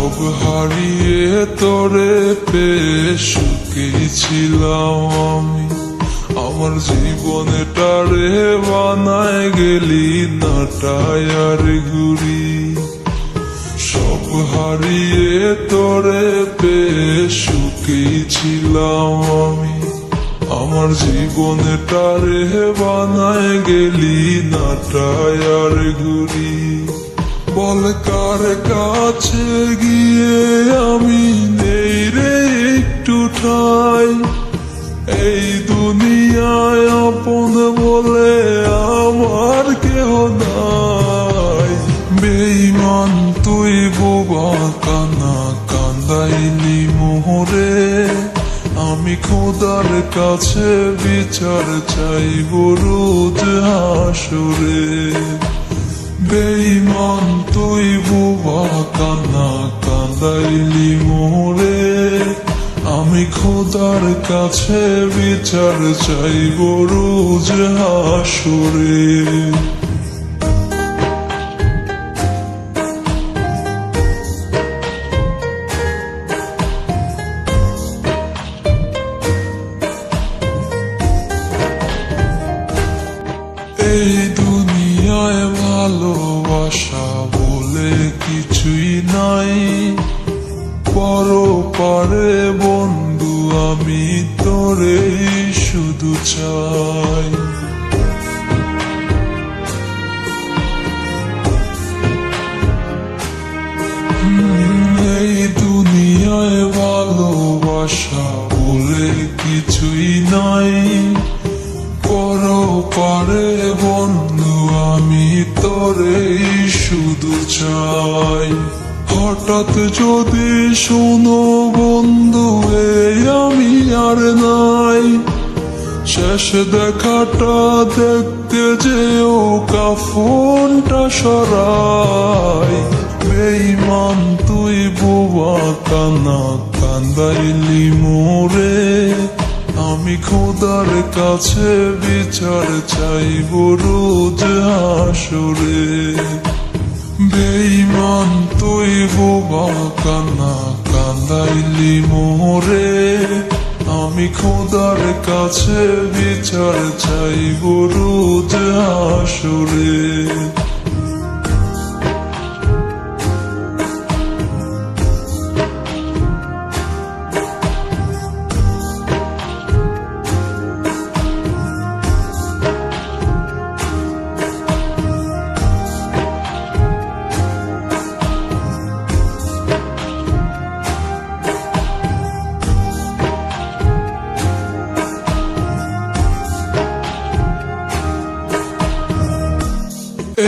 সব হারিয়ে তোরে পেয়ে সুখী ছিলাম আমি, আমার জীবনটারে বানায় গেলি না টায়ার ঘুরি। সব হারিয়ে তোরে পেয়ে সুখী ছিলাম আমি, আমার জীবনটারে বানায় গেলি না টায়ার ঘুরি। বল কার কাছে গিয়ে আমি নেই রে একটু ঠাই, এই দুনিয়ায় আপন বলে আমার কেহ নাই। বেঈমান তুই বোবা কানা কান্দাইলি মোহরে, আমি খোদার কাছে বিচার চাইব রোজ হাসরে। বেঈমান তুই বোবা কান্না কান্দাইলি মোরে, আমি খোদার কাছে বিচার চাইব রোজ হাসরে। এই দুনিয়ায় ভালোবাসা বলে কিছুই নাই, পরপারে বন্ধু আমি তোরে শুধু চাই। এই দুনিয়ায় ভালোবাসা বলে কিছুই নাই, পরপারে বন্ধু আমি তোরে শুধু চাই। হঠাৎ যদি শোনো বন্ধু এই আমি আর নাই, শেষ দেখাটা দেখতে যেও কাফনটা সরাই। বেঈমান তুই বোবা কানা কান্দাইলি মোরে, আমি খোদার কাছে বিচার চাইব রোজ হাসরে। বেঈমান তুই বোবা কান্না কান্দাইলি মোরে, আমি খোদার কাছে বিচার চাইব রোজ হাসরে।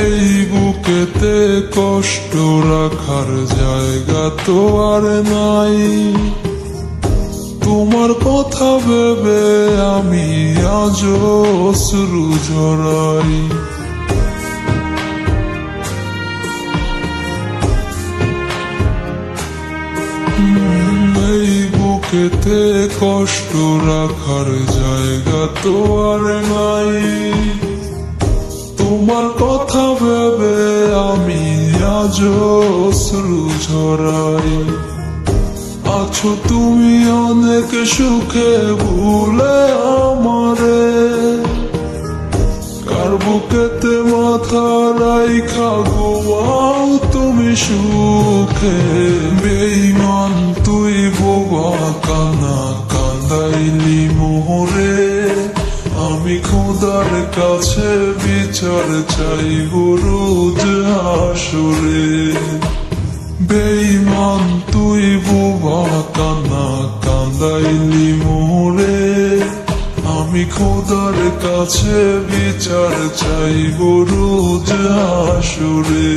এই বুকেতে কষ্ট রাখার জায়গা তো আর নাই, তোমার কথা ভেবে আমি আজ অশ্রু ঝরাই। এই বুকেতে কষ্ট রাখার জায়গা তো আর নাই, তোমার কথা ভেবে আমি আজ অশ্রু ঝরাই। আছো তুমি অনেক সুখে ভুলে আমারে, কার বুকেতে মাথা রাইখা ঘুমাও তুমি সুখে। বেঈমান তুই বোবা কানা কান্দাইলি মোহরে, আমি খোদার কাছে বিচার চাইব রোজ হাসরে। বেঈমান তুই বোবা কানা কান্দাইলি মোরে, আমি খোদার কাছে বিচার চাইব রোজ হাসরে।